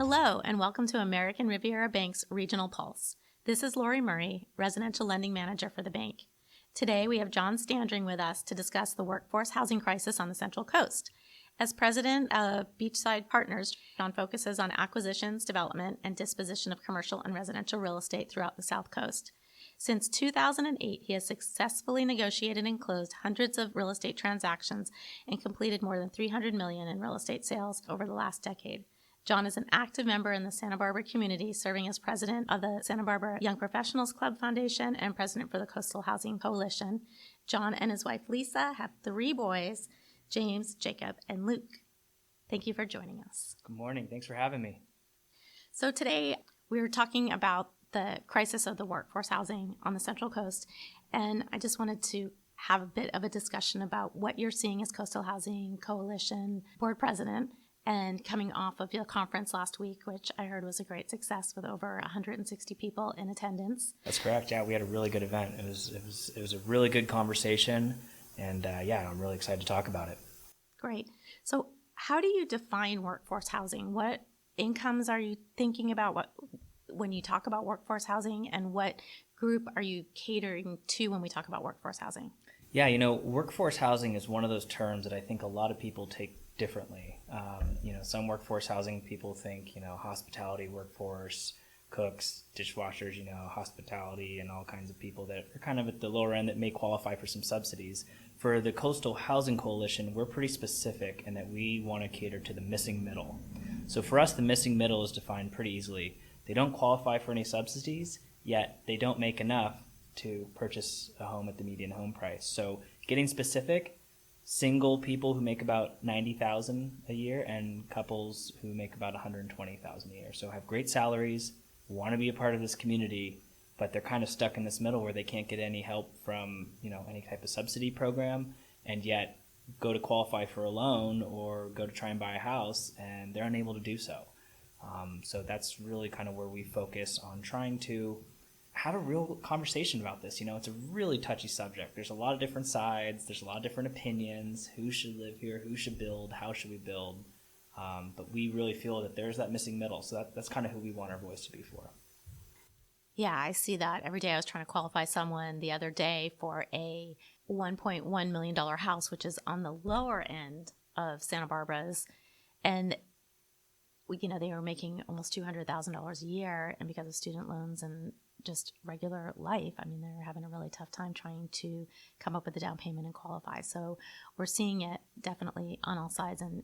Hello, and welcome to American Riviera Bank's Regional Pulse. This is Lori Murray, Residential Lending Manager for the bank. Today, we have Jon Standring with us to discuss the workforce housing crisis on the Central Coast. As president of Beachside Partners, Jon focuses on acquisitions, development, and disposition of commercial and residential real estate throughout the South Coast. Since 2008, he has successfully negotiated and closed hundreds of real estate transactions and completed more than $300 million in real estate sales over the last decade. Jon is an active member in the Santa Barbara community, serving as president of the Santa Barbara Young Professionals Club Foundation and president for the Coastal Housing Coalition. Jon and his wife Lisa have 3 boys, James, Jacob, and Luke. Thank you for joining us. Good morning. Thanks for having me. So today we were talking about the crisis of the workforce housing on the Central Coast, and I just wanted to have a bit of a discussion about what you're seeing as Coastal Housing Coalition board president, and coming off of your conference last week, which I heard was a great success with over 160 people in attendance. That's correct. Yeah, we had a really good event. It was a really good conversation, and I'm really excited to talk about it. Great. So how do you define workforce housing? What incomes are you thinking about when you talk about workforce housing, and what group are you catering to when we talk about workforce housing? Yeah, workforce housing is one of those terms that I think a lot of people take differently. Some workforce housing people think, hospitality workforce, cooks, dishwashers, hospitality, and all kinds of people that are kind of at the lower end that may qualify for some subsidies. For the Coastal Housing Coalition, we're pretty specific in that we want to cater to the missing middle. So for us, the missing middle is defined pretty easily. They don't qualify for any subsidies, yet they don't make enough to purchase a home at the median home price. So getting specific, single people who make about $90,000 a year and couples who make about $120,000 a year. So have great salaries, want to be a part of this community, but they're kind of stuck in this middle where they can't get any help from, any type of subsidy program, and yet go to qualify for a loan or go to try and buy a house, and they're unable to do so. So that's really kind of where we focus on trying to have a real conversation about this. It's a really touchy subject. There's a lot of different sides. There's a lot of different opinions. Who should live here? Who should build? How should we build? But we really feel that there's that missing middle. So that's kind of who we want our voice to be for. Yeah, I see that every day. I was trying to qualify someone the other day for a $1.1 million house, which is on the lower end of Santa Barbara's. And they were making almost $200,000 a year, and because of student loans and just regular life, they're having a really tough time trying to come up with a down payment and qualify. So we're seeing it definitely on all sides, and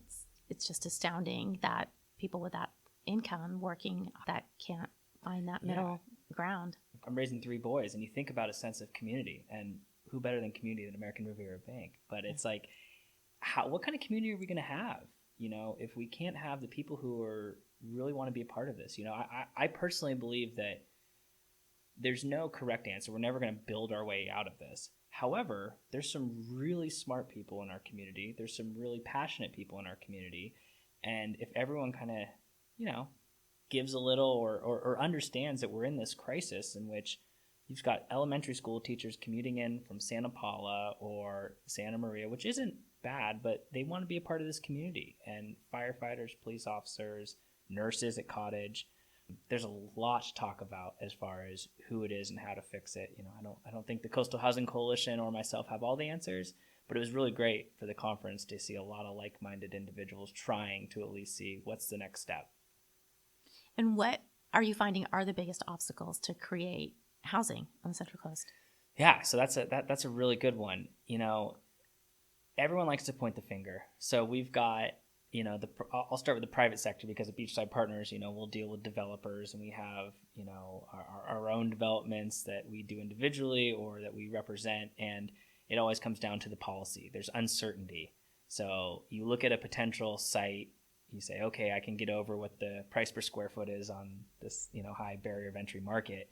it's just astounding that people with that income working that can't find that middle ground. I'm raising 3 boys, and you think about a sense of community, and who better than community than American Riviera Bank? But it's like, what kind of community are we going to have? If we can't have the people who really want to be a part of this. I personally believe that there's no correct answer. We're never going to build our way out of this. However, there's some really smart people in our community. There's some really passionate people in our community. And if everyone kind of, gives a little or understands that we're in this crisis in which you've got elementary school teachers commuting in from Santa Paula or Santa Maria, which isn't bad, but they want to be a part of this community. And firefighters, police officers, nurses at Cottage. There's a lot to talk about as far as who it is and how to fix it. I don't think the Coastal Housing Coalition or myself have all the answers, but it was really great for the conference to see a lot of like-minded individuals trying to at least see what's the next step. And what are you finding are the biggest obstacles to create housing on the Central Coast? Yeah, so that's a really good one. Everyone likes to point the finger. So we've got, I'll start with the private sector, because at Beachside Partners, we'll deal with developers, and we have, our own developments that we do individually or that we represent, and it always comes down to the policy. There's uncertainty. So you look at a potential site, you say, okay, I can get over what the price per square foot is on this, high barrier of entry market.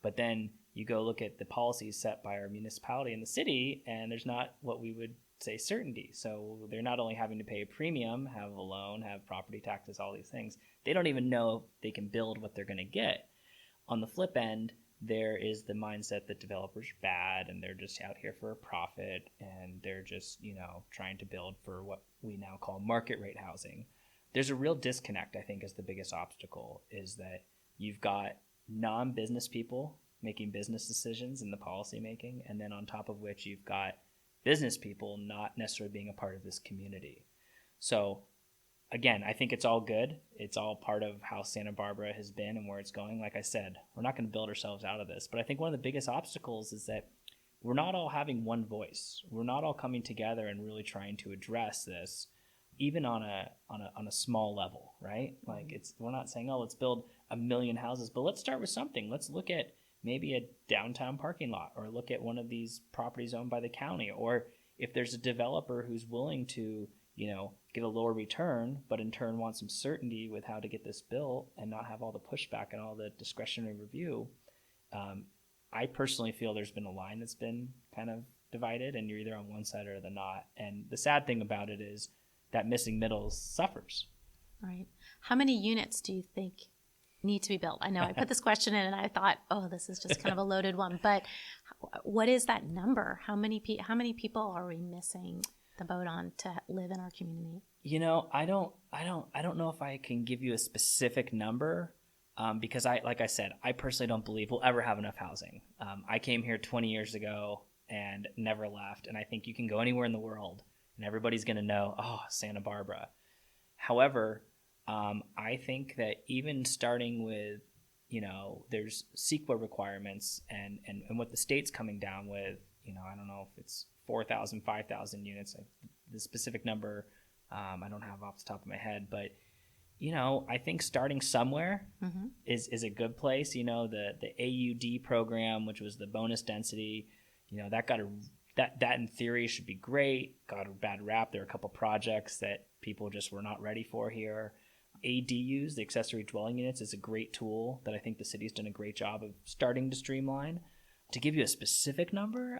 But then you go look at the policies set by our municipality and the city, and there's not what we would say certainty. So they're not only having to pay a premium, have a loan, have property taxes, all these things. They don't even know if they can build what they're going to get. On the flip end, there is the mindset that developers are bad and they're just out here for a profit, and they're just, trying to build for what we now call market rate housing. there's a real disconnect, I think, is the biggest obstacle, is that you've got non-business people making business decisions in the policy making, and then on top of which you've got business people not necessarily being a part of this community. So again, I think it's all good. It's all part of how Santa Barbara has been and where it's going. Like I said, we're not going to build ourselves out of this, but I think one of the biggest obstacles is that we're not all having one voice. We're not all coming together and really trying to address this, even on a small level, right? Like we're not saying, oh, let's build 1 million houses, but let's start with something. Let's look at maybe a downtown parking lot, or look at one of these properties owned by the county, or if there's a developer who's willing to, get a lower return, but in turn want some certainty with how to get this built and not have all the pushback and all the discretionary review. I personally feel there's been a line that's been kind of divided, and you're either on one side or the not. And the sad thing about it is that missing middle suffers. Right. How many units do you think need to be built? I know I put this question in and I thought, oh, this is just kind of a loaded one, but what is that number? How many people are we missing the boat on to live in our community? I don't know if I can give you a specific number, because like I said, I personally don't believe we'll ever have enough housing. I came here 20 years ago and never left, and I think you can go anywhere in the world and everybody's going to know, oh, Santa Barbara. However, I think that even starting with, there's CEQA requirements and what the state's coming down with, I don't know if it's 4,000, 5,000 units, the specific number, I don't have off the top of my head, but, I think starting somewhere is a good place. The AUD program, which was the bonus density, that in theory should be great, got a bad rap. There are a couple projects that people just were not ready for here. ADUs, the accessory dwelling units, is a great tool that I think the city's done a great job of starting to streamline. To give you a specific number,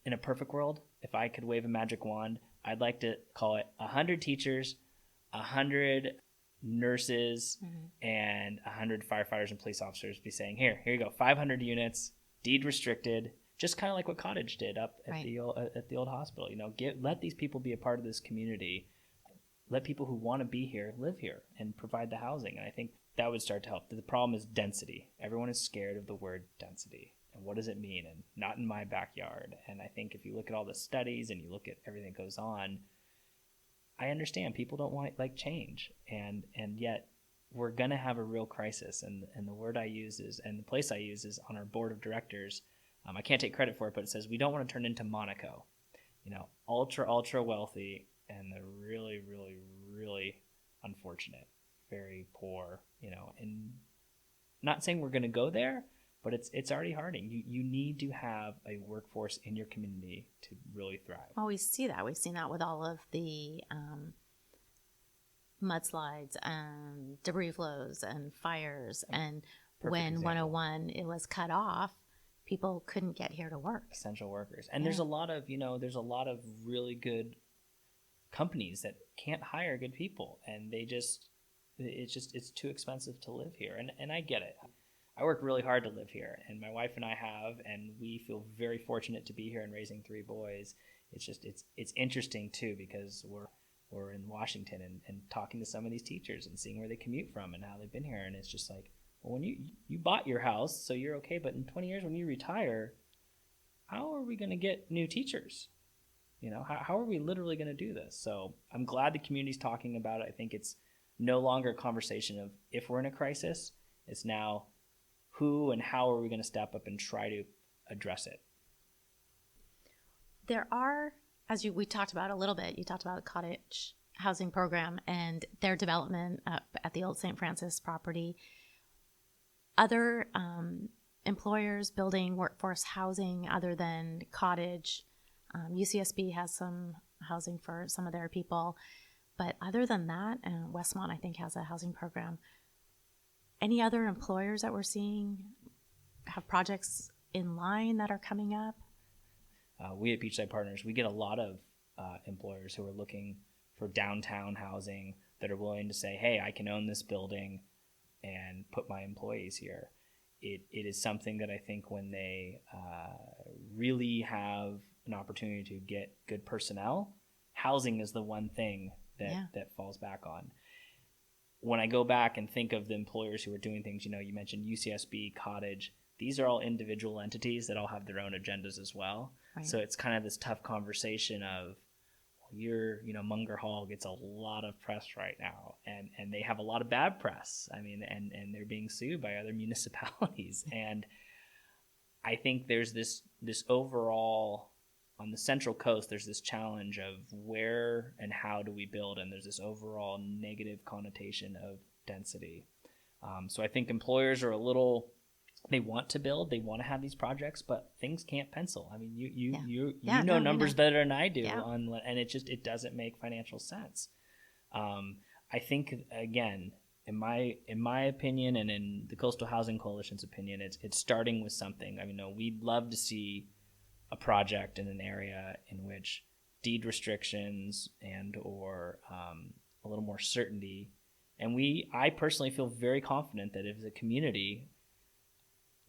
in a perfect world, if I could wave a magic wand, I'd like to call it 100 teachers, 100 nurses, and 100 firefighters and police officers be saying, here you go, 500 units, deed restricted, just kind of like what Cottage did up at the old hospital. Let these people be a part of this community. Let people who want to be here live here and provide the housing. And I think that would start to help. The problem is density. Everyone is scared of the word density. And what does it mean? And not in my backyard. And I think if you look at all the studies and you look at everything that goes on, I understand people don't want change. And yet we're going to have a real crisis. And the word I use is, and the place I use is on our board of directors. I can't take credit for it, but it says we don't want to turn into Monaco. Ultra wealthy, and the really, really, really unfortunate, very poor, and not saying we're going to go there, but it's already hurting. You need to have a workforce in your community to really thrive. Well, we see that. We've seen that with all of the mudslides and debris flows and fires. And when example. 101 it was cut off, people couldn't get here to work. Essential workers. And there's a lot of really good companies that can't hire good people, and it's too expensive to live here. And I get it. I work really hard to live here, and my wife and I have, and we feel very fortunate to be here and raising 3 boys. It's interesting too, because we're in Washington and talking to some of these teachers and seeing where they commute from and how they've been here, and it's just like, well, when you bought your house, so you're okay, but in 20 years when you retire, how are we going to get new teachers? How are we literally going to do this? So I'm glad the community's talking about it. I think it's no longer a conversation of if we're in a crisis. It's now who and how are we going to step up and try to address it. There are, we talked about a little bit, you talked about the cottage housing program and their development up at the old St. Francis property. Other employers building workforce housing other than cottage. UCSB has some housing for some of their people. But other than that, Westmont, I think, has a housing program. Any other employers that we're seeing have projects in line that are coming up? We at Beachside Partners, we get a lot of employers who are looking for downtown housing that are willing to say, hey, I can own this building and put my employees here. It is something that I think when they really have an opportunity to get good personnel, housing is the one thing that falls back on. when I go back and think of the employers who are doing things, you mentioned UCSB, Cottage, these are all individual entities that all have their own agendas as well. Right. So it's kind of this tough conversation of, Munger Hall gets a lot of press right now, and they have a lot of bad press. I mean, and they're being sued by other municipalities. And I think there's this overall, on the Central Coast, there's this challenge of where and how do we build, and there's this overall negative connotation of density. So I think employers are they want to build, they want to have these projects, but things can't pencil. I mean, you know numbers better than I do, and it doesn't make financial sense. I think, again, in my opinion, and in the Coastal Housing Coalition's opinion, it's starting with something. I mean, we'd love to see a project in an area in which deed restrictions or a little more certainty. And I personally feel very confident that if as a community,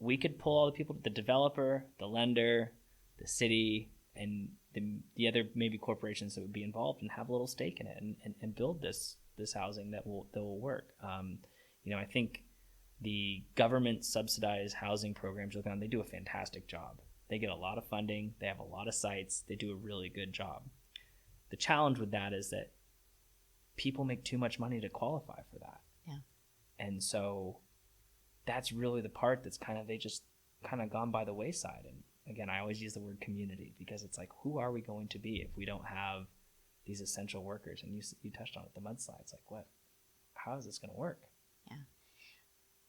we could pull all the people, the developer, the lender, the city, and the other maybe corporations that would be involved, and have a little stake in it and build this housing that will work. I think the government subsidized housing programs, they do a fantastic job. They get a lot of funding. They have a lot of sites. They do a really good job. The challenge with that is that people make too much money to qualify for that. Yeah. And so that's really the part that's they just gone by the wayside. And again, I always use the word community, because it's like, who are we going to be if we don't have these essential workers? And you touched on it, the mudslide. It's like, how is this going to work? Yeah.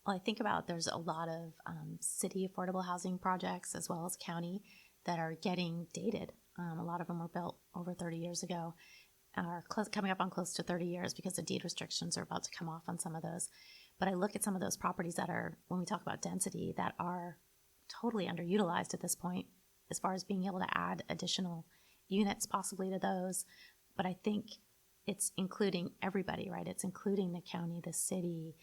Well, I think about there's a lot of city affordable housing projects as well as county that are getting dated. A lot of them were built over 30 years ago, are coming up on close to 30 years because the deed restrictions are about to come off on some of those. But I look at some of those properties that are, when we talk about density, that are totally underutilized at this point, as far as being able to add additional units possibly to those. But I think it's including everybody, right? It's including the county, the city,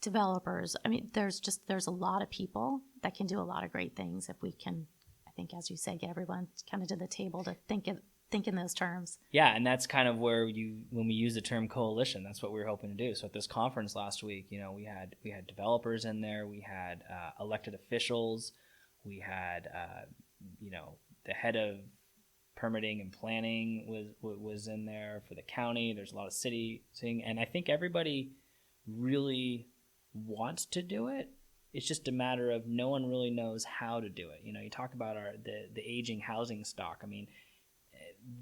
developers. I mean, there's a lot of people that can do a lot of great things if we can, I think, as you say, get everyone kind of to the table to think in those terms. Yeah, and that's kind of where when we use the term coalition, that's what we were hoping to do. So at this conference last week, we had developers in there, we had elected officials, we had the head of permitting and planning was in there for the county. There's a lot of city thing, and I think everybody really wants to do it. It's just a matter of no one really knows how to do it. You talk about the aging housing stock. I mean,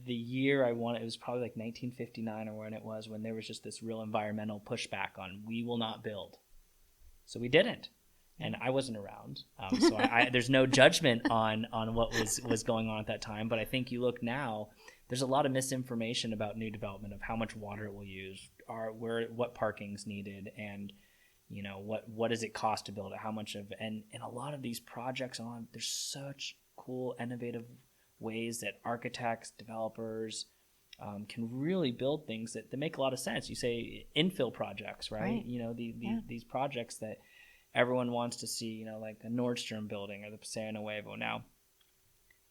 the year it was probably like 1959 or when there was just this real environmental pushback on, we will not build. So we didn't. And I wasn't around. So there's no judgment on what was going on at that time. But I think you look now, there's a lot of misinformation about new development, of how much water it will use, what parking's needed, and what does it cost to build it, how much of, and a lot of these projects there's such cool, innovative ways that architects, developers can really build things that make a lot of sense. You say infill projects, right? These projects that everyone wants to see, like the Nordstrom building or the Paseo Nuevo. Now,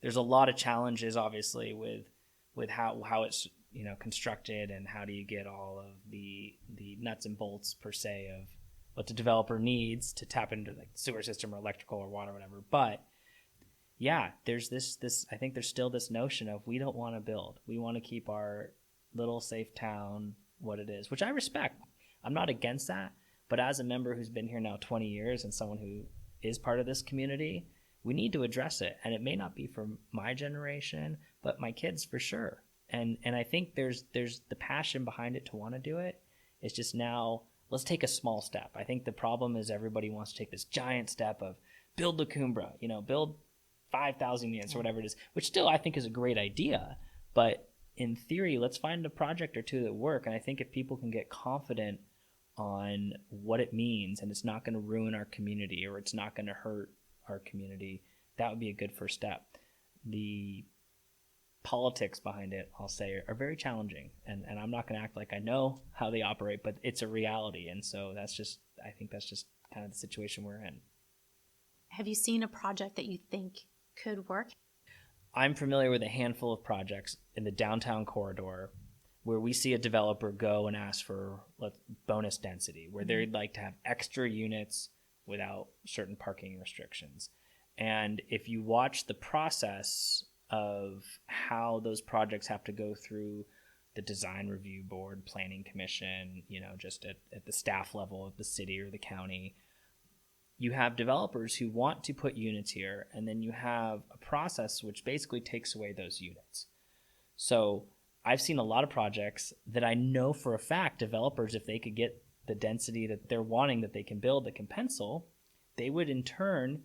there's a lot of challenges, obviously, with how it's constructed, and how do you get all of the nuts and bolts per se of what the developer needs to tap into the sewer system or electrical or water or whatever. But yeah, there's this I think there's still this notion of, we don't want to build. We want to keep our little safe town what it is, which I respect. I'm not against that. But as a member who's been here now 20 years and someone who is part of this community, we need to address it. And it may not be for my generation, but my kids for sure. And I think there's the passion behind it to want to do it. It's just now, let's take a small step. I think the problem is everybody wants to take this giant step of build La Cumbra, build 5,000 units or whatever it is, which still I think is a great idea. But in theory, let's find a project or two that work. And I think if people can get confident on what it means, and it's not going to ruin our community, or it's not going to hurt our community, that would be a good first step. The politics behind it, I'll say, are very challenging, and I'm not going to act like I know how they operate, but it's a reality. And so I think that's just kind of the situation we're in. Have you seen a project that you think could work? I'm familiar with a handful of projects in the downtown corridor where we see a developer go and ask for bonus density, where they'd like to have extra units without certain parking restrictions. And if you watch the process of how those projects have to go through the design review board, planning commission, just at the staff level of the city or the county, you have developers who want to put units here, and then you have a process which basically takes away those units. So I've seen a lot of projects that I know for a fact developers, if they could get the density that they're wanting that they can build that can pencil, they would in turn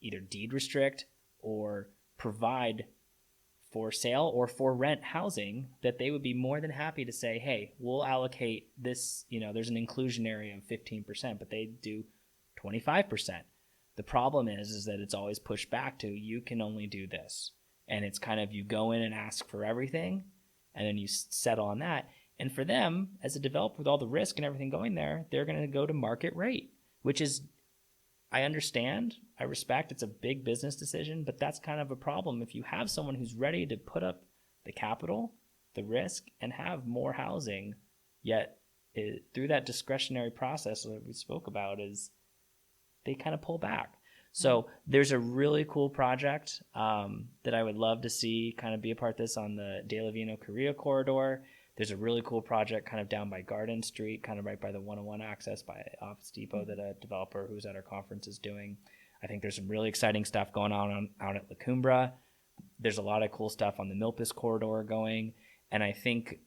either deed restrict or provide for sale or for rent housing that they would be more than happy to say, hey, we'll allocate this, there's an inclusion area of 15%, but they do 25%. The problem is that it's always pushed back to, you can only do this. And it's kind of, you go in and ask for everything, and then you settle on that. And for them, as a developer with all the risk and everything going there, they're going to go to market rate, which is, I understand, I respect, it's a big business decision, but that's kind of a problem. If you have someone who's ready to put up the capital, the risk, and have more housing, yet through that discretionary process that we spoke about, is they kind of pull back. So there's a really cool project that I would love to see kind of be a part of this on the De La Vino Korea corridor. There's a really cool project kind of down by Garden Street, kind of right by the 101 access by Office Depot that a developer who's at our conference is doing. I think there's some really exciting stuff going on out at La Cumbra. There's a lot of cool stuff on the Milpas corridor going. And I think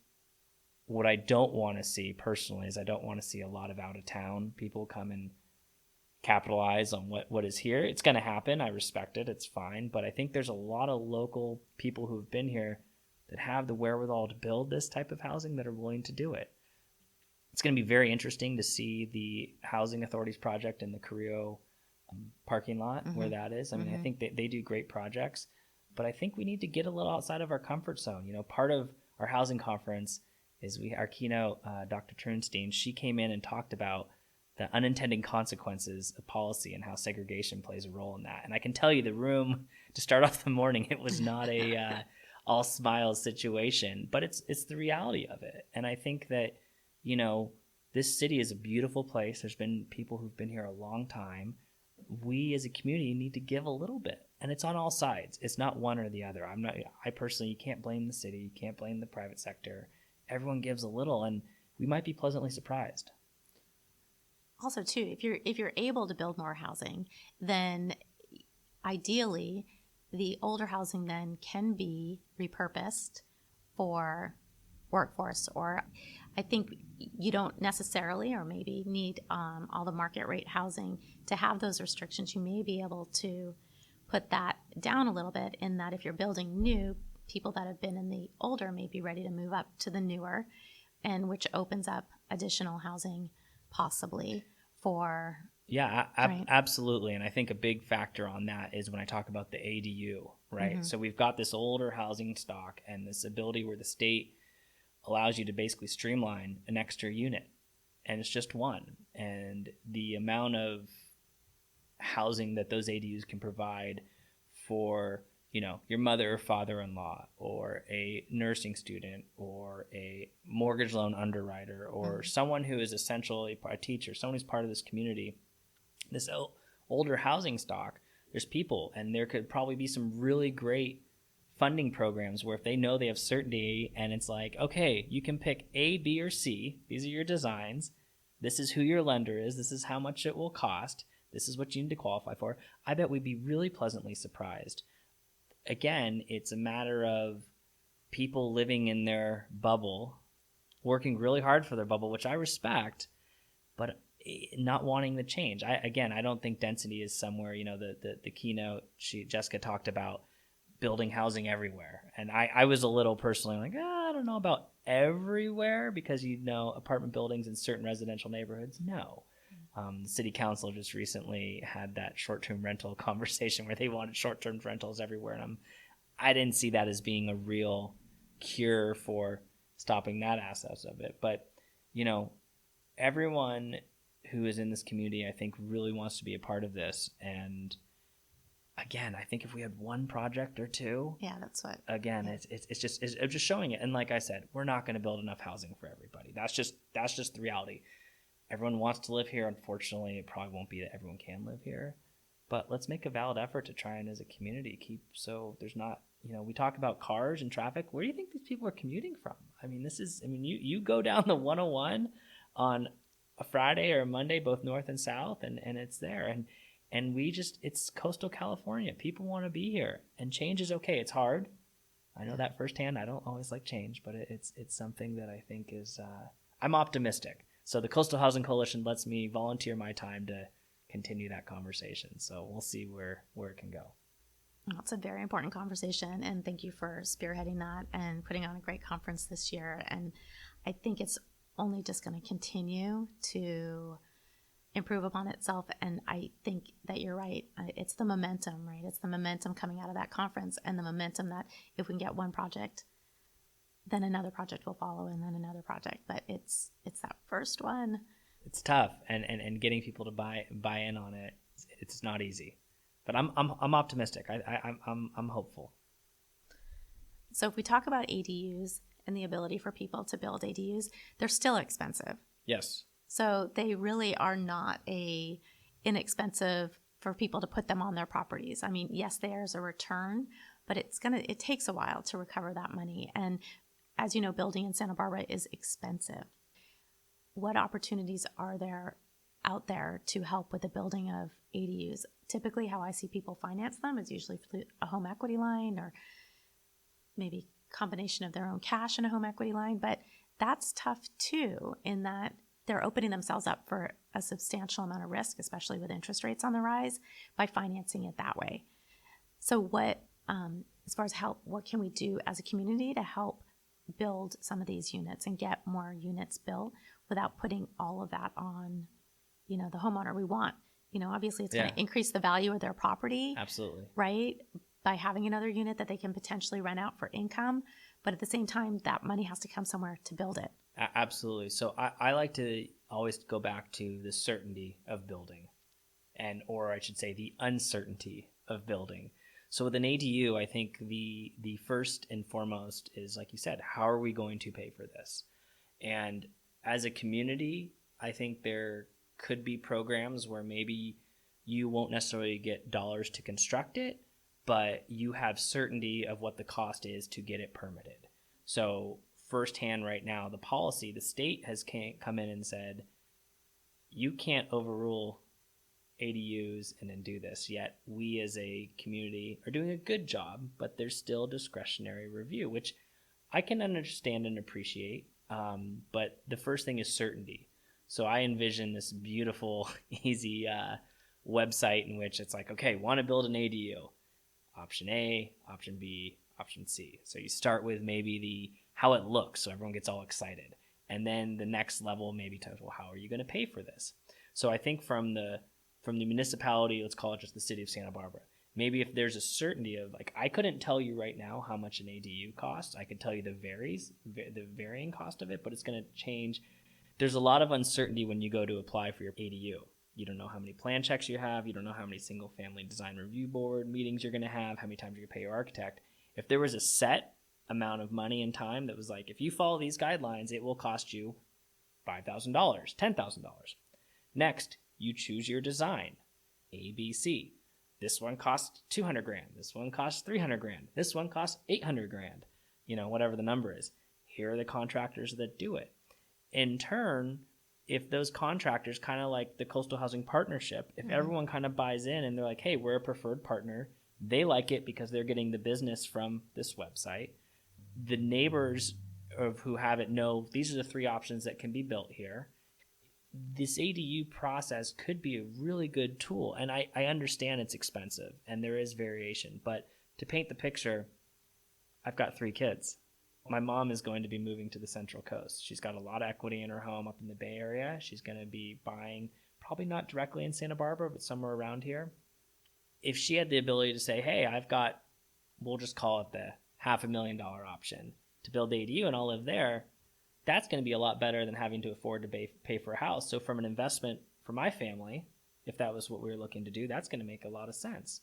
what I don't want to see personally is I don't want to see a lot of out-of-town people come and capitalize on what is here. It's going to happen. I respect it. It's fine. But I think there's a lot of local people who have been here that have the wherewithal to build this type of housing that are willing to do it. It's going to be very interesting to see the Housing Authority's project in the Carrillo parking lot, where that is. I mean, I think they do great projects, but I think we need to get a little outside of our comfort zone. Part of our housing conference is our keynote, Dr. Trunstein, she came in and talked about the unintended consequences of policy and how segregation plays a role in that. And I can tell you, the room, to start off the morning, it was not a all smiles situation, but it's the reality of it. And I think that, this city is a beautiful place. There's been people who've been here a long time. We as a community need to give a little bit, and it's on all sides. It's not one or the other. I personally, you can't blame the city. You can't blame the private sector. Everyone gives a little, and we might be pleasantly surprised. Also, too, if you're able to build more housing, then ideally the older housing then can be repurposed for workforce. Or I think you don't necessarily or maybe need all the market rate housing to have those restrictions. You may be able to put that down a little bit, in that if you're building new, people that have been in the older may be ready to move up to the newer, and which opens up additional housing possibly for... Yeah, absolutely. And I think a big factor on that is when I talk about the ADU, right? So we've got this older housing stock and this ability where the state allows you to basically streamline an extra unit, and it's just one. And the amount of housing that those ADUs can provide for, your mother or father-in-law, or a nursing student, or a mortgage loan underwriter, or someone who is essentially a teacher, someone who's part of this community, this older housing stock, there's people, and there could probably be some really great funding programs where if they know they have certainty and it's like, okay, you can pick A, B, or C. These are your designs. This is who your lender is. This is how much it will cost. This is what you need to qualify for. I bet we'd be really pleasantly surprised. Again, it's a matter of people living in their bubble, working really hard for their bubble, which I respect, but not wanting the change. I don't think density is somewhere, the keynote Jessica talked about building housing everywhere. And I was a little personally like, I don't know about everywhere, because apartment buildings in certain residential neighborhoods, no. The city council just recently had that short-term rental conversation where they wanted short-term rentals everywhere. And I didn't see that as being a real cure for stopping that aspect of it. But, everyone who is in this community, I think, really wants to be a part of this. And again, I think if we had one project or two, Yeah, that's what. again, Yeah. it's just showing it. And like I said, we're not going to build enough housing for everybody. That's just the reality. Everyone wants to live here. Unfortunately, it probably won't be that everyone can live here. But let's make a valid effort to try and, as a community, keep so there's not, we talk about cars and traffic. Where do you think these people are commuting from? I mean, you go down the 101 on a Friday or a Monday, both north and south, and it's there. And it's coastal California. People want to be here, and change is okay. It's hard. I know that firsthand. I don't always like change, but it's something that I think is, I'm optimistic. So the Coastal Housing Coalition lets me volunteer my time to continue that conversation. So we'll see where it can go. Well, it's a very important conversation, and thank you for spearheading that and putting on a great conference this year. And I think it's only just going to continue to improve upon itself. And I think that you're right. It's the momentum, right? It's the momentum coming out of that conference, and the momentum that if we can get one project, then another project will follow, and then another project. But it's that first one. It's tough, and getting people to buy in on it. It's not easy, but I'm optimistic. I'm hopeful. So if we talk about ADUs and the ability for people to build ADUs, they're still expensive. Yes. So they really are not inexpensive for people to put them on their properties. I mean, yes, there's a return, but it takes a while to recover that money. And as you know, building in Santa Barbara is expensive. What opportunities are there out there to help with the building of ADUs? Typically, how I see people finance them is usually through a home equity line, or maybe combination of their own cash and a home equity line. But that's tough too, in that they're opening themselves up for a substantial amount of risk, especially with interest rates on the rise, by financing it that way. So what, as far as what can we do as a community to help build some of these units and get more units built without putting all of that on, the homeowner? We want, obviously it's going to increase the value of their property. Absolutely. Right? By having another unit that they can potentially rent out for income. But at the same time, that money has to come somewhere to build it. Absolutely. So I like to always go back to the certainty of building, or I should say the uncertainty of building. So with an ADU, I think the first and foremost is, like you said, how are we going to pay for this? And as a community, I think there could be programs where maybe you won't necessarily get dollars to construct it, but you have certainty of what the cost is to get it permitted. So firsthand right now, the state has come in and said, you can't overrule ADUs and then do this. Yet we as a community are doing a good job, but there's still discretionary review, which I can understand and appreciate. But the first thing is certainty. So I envision this beautiful, easy website in which it's like, okay, want to build an ADU. Option A, option B, option C. So you start with maybe how it looks, so everyone gets all excited. And then the next level maybe tells, well, how are you going to pay for this? So I think from the municipality, let's call it just the city of Santa Barbara, maybe if there's a certainty of, like, I couldn't tell you right now how much an ADU costs. I could tell you the varying cost of it, but it's going to change. There's a lot of uncertainty when you go to apply for your ADU. You don't know how many plan checks you have. You don't know how many single family design review board meetings you're going to have, how many times you're going to pay your architect. If there was a set amount of money and time that was like, if you follow these guidelines, it will cost you $5,000, $10,000. Next, you choose your design, A, B, C. This one costs $200,000. This one costs $300,000. This one costs $800,000. Whatever the number is. Here are the contractors that do it. In turn, if those contractors, kind of like the Coastal Housing Partnership, if everyone kind of buys in and they're like, hey, we're a preferred partner, they like it because they're getting the business from this website. The neighbors who have it know these are the three options that can be built here. This ADU process could be a really good tool. And I understand it's expensive and there is variation. But to paint the picture, I've got 3 kids. My mom is going to be moving to the Central Coast. She's got a lot of equity in her home up in the Bay Area. She's going to be buying, probably not directly in Santa Barbara, but somewhere around here. If she had the ability to say, hey, I've got, we'll just call it the $500,000 option to build ADU and I'll live there, that's going to be a lot better than having to afford to pay for a house. So from an investment for my family, if that was what we were looking to do, that's going to make a lot of sense.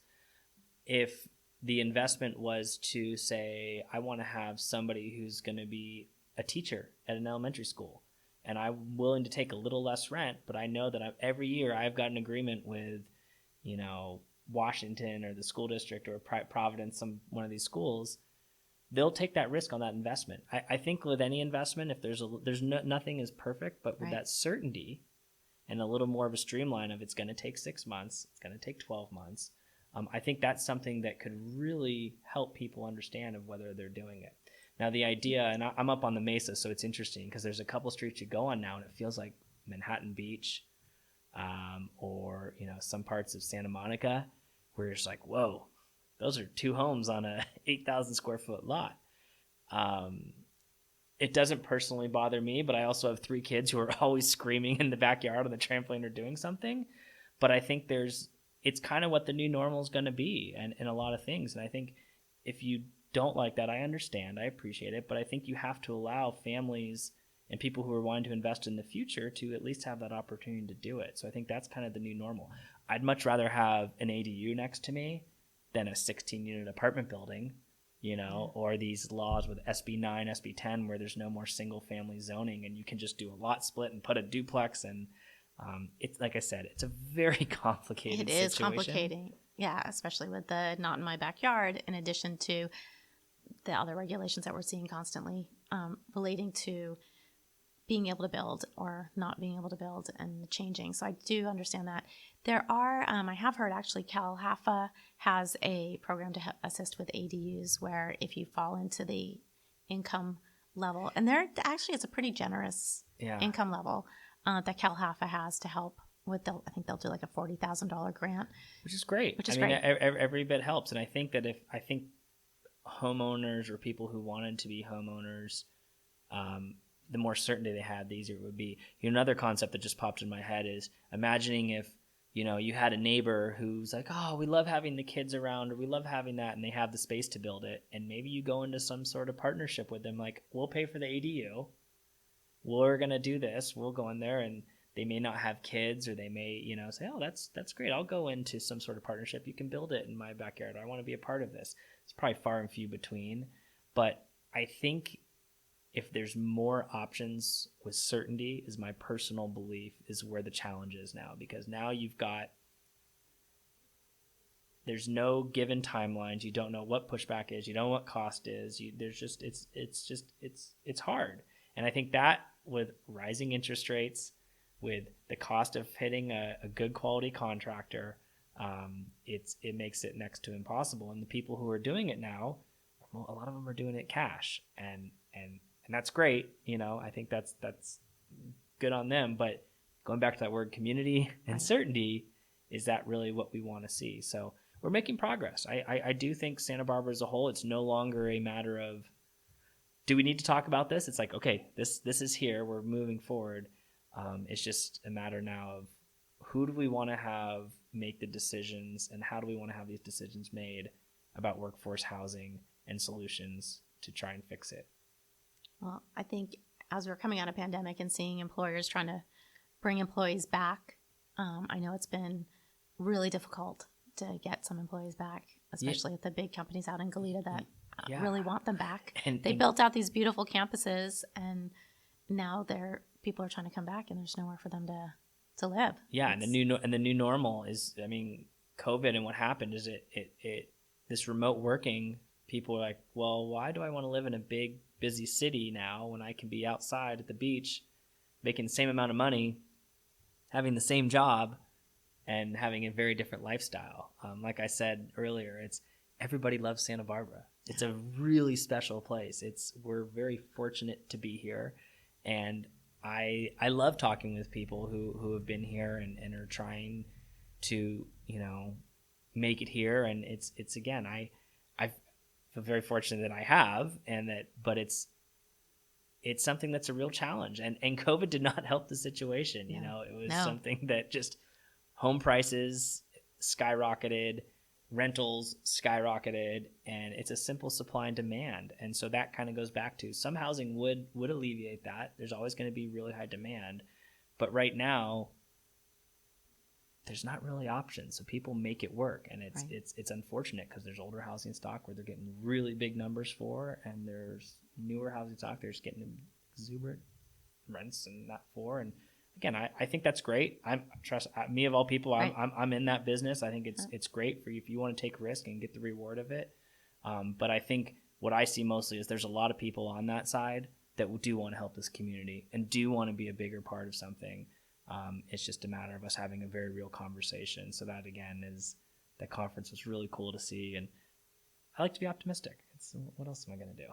if the investment was to say, I want to have somebody who's going to be a teacher at an elementary school, and I'm willing to take a little less rent, but I know that every year I've got an agreement with, Washington or the school district or Providence, one of these schools, they'll take that risk on that investment. I think with any investment, if nothing is perfect, but with that certainty and a little more of a streamline of it's going to take 6 months, it's going to take 12 months, I think that's something that could really help people understand of whether they're doing it. Now, the idea, and I'm up on the Mesa, so it's interesting because there's a couple streets you go on now, and it feels like Manhattan Beach, or some parts of Santa Monica, where it's like, whoa, those are 2 homes on a 8,000 square foot lot. It doesn't personally bother me, but I also have 3 kids who are always screaming in the backyard on the trampoline or doing something. But I think it's kind of what the new normal is going to be, and a lot of things. And I think if you don't like that, I understand, I appreciate it, but I think you have to allow families and people who are wanting to invest in the future to at least have that opportunity to do it. So I think that's kind of the new normal. I'd much rather have an ADU next to me than a 16-unit apartment building, or these laws with SB 9, SB 10, where there's no more single-family zoning, and you can just do a lot split and put a duplex. And it's like I said, it's a very complicated situation. It is complicating, yeah, especially with the not in my backyard, in addition to the other regulations that we're seeing constantly relating to being able to build or not being able to build and changing. So I do understand that. There are, I have heard actually Cal HAFA has a program to assist with ADUs where if you fall into the income level, and it's a pretty generous income level that Cal HAFA has to help with, I think they'll do like a $40,000 grant. Which is great. Great. Every bit helps. And I think that if homeowners or people who wanted to be homeowners, the more certainty they had, the easier it would be. Another concept that just popped in my head is imagining if, you had a neighbor who's like, oh, we love having the kids around, or we love having that, and they have the space to build it. And maybe you go into some sort of partnership with them, like, we'll pay for the ADU. We're going to do this. We'll go in there, and they may not have kids, or they may, say, oh, that's great. I'll go into some sort of partnership. You can build it in my backyard. I want to be a part of this. It's probably far and few between. But I think if there's more options with certainty, is my personal belief, is where the challenge is now. Because now there's no given timelines. You don't know what pushback is. You don't know what cost is. It's hard. And I think that with rising interest rates, with the cost of hitting a good quality contractor, it makes it next to impossible. And the people who are doing it now, a lot of them are doing it cash, and that's great. I think that's good on them. But going back to that word community and certainty, is that really what we want to see? So we're making progress. I do think Santa Barbara as a whole, it's no longer a matter of, do we need to talk about this? It's like, okay, this is here. We're moving forward. It's just a matter now of who do we want to have make the decisions, and how do we want to have these decisions made about workforce housing and solutions to try and fix it. Well, I think as we're coming out of pandemic and seeing employers trying to bring employees back, I know it's been really difficult to get some employees back, especially at the big companies out in Goleta that really want them back. They built out these beautiful campuses, and now people are trying to come back, and there's nowhere for them to live. Yeah, and the new normal is, COVID, and what happened is it this remote working. People are like, well, why do I want to live in a big, busy city now when I can be outside at the beach, making the same amount of money, having the same job, and having a very different lifestyle? Like I said earlier, everybody loves Santa Barbara. It's a really special place. We're very fortunate to be here, and I love talking with people who have been here and are trying to make it here. And it's again, I feel very fortunate that I have, but it's something that's a real challenge, and COVID did not help the situation. It was something that just home prices skyrocketed, rentals skyrocketed, and it's a simple supply and demand. And so that kind of goes back to some housing would alleviate that. There's always going to be really high demand, but right now there's not really options. So people make it work, and Right. it's unfortunate because there's older housing stock where they're getting really big numbers for, and there's newer housing stock they're just getting exuberant rents and not for. And again, I think that's great. Me of all people, Right. I'm in that business. I think it's great for you if you want to take risk and get the reward of it. But I think what I see mostly is there's a lot of people on that side that do want to help this community and do want to be a bigger part of something. It's just a matter of us having a very real conversation. So that, again, that conference was really cool to see. And I like to be optimistic. What else am I going to do?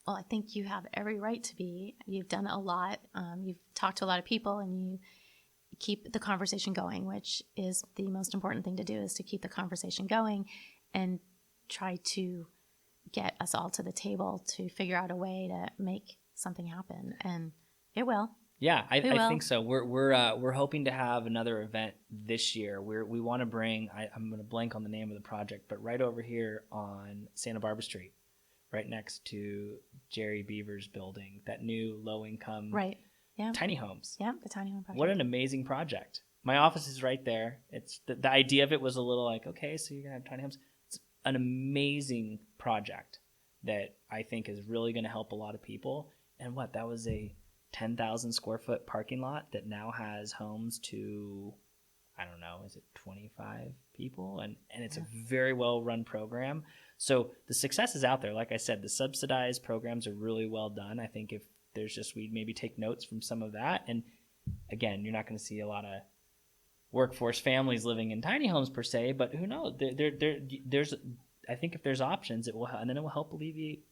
Well, I think you have every right to be. You've done a lot. You've talked to a lot of people, and you keep the conversation going, which is the most important thing to do, is to keep the conversation going and try to get us all to the table to figure out a way to make something happen. And it will. Yeah, I think so. We're hoping to have another event this year. We want to bring. I'm going to blank on the name of the project, but right over here on Santa Barbara Street, right next to Jerry Beaver's building, that new low income tiny homes. Yeah, the tiny home project. What an amazing project! My office is right there. It's the idea of it was a little like, okay, so you're gonna have tiny homes. It's an amazing project that I think is really going to help a lot of people. And that was a 10,000 square foot parking lot that now has homes to, I don't know, is it 25 people? And it's a very well run program. So the success is out there. Like I said, the subsidized programs are really well done. I think if there's we'd maybe take notes from some of that. And again, you're not going to see a lot of workforce families living in tiny homes per se, but who knows? There's I think if there's options, it will help alleviate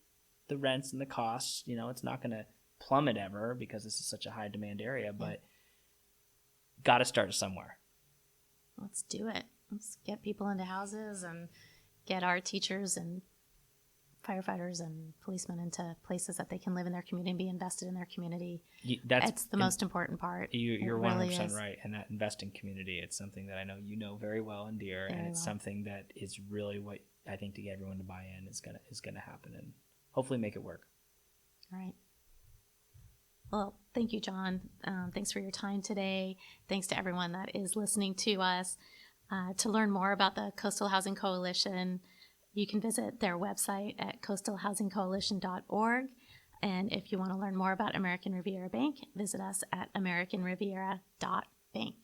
the rents and the costs. It's not going to plummet ever because this is such a high demand area, but got to start somewhere. Let's do it. Let's get people into houses and get our teachers and firefighters and policemen into places that they can live in their community and be invested in their community. That's the most important part. You're 100% right. And that invest in community, it's something that I know you know very well and dear, and it's something that is really what I think to get everyone to buy in is gonna happen, and hopefully make it work. All right. Well, thank you, Jon. Thanks for your time today. Thanks to everyone that is listening to us. To learn more about the Coastal Housing Coalition, you can visit their website at coastalhousingcoalition.org. And if you want to learn more about American Riviera Bank, visit us at americanriviera.bank.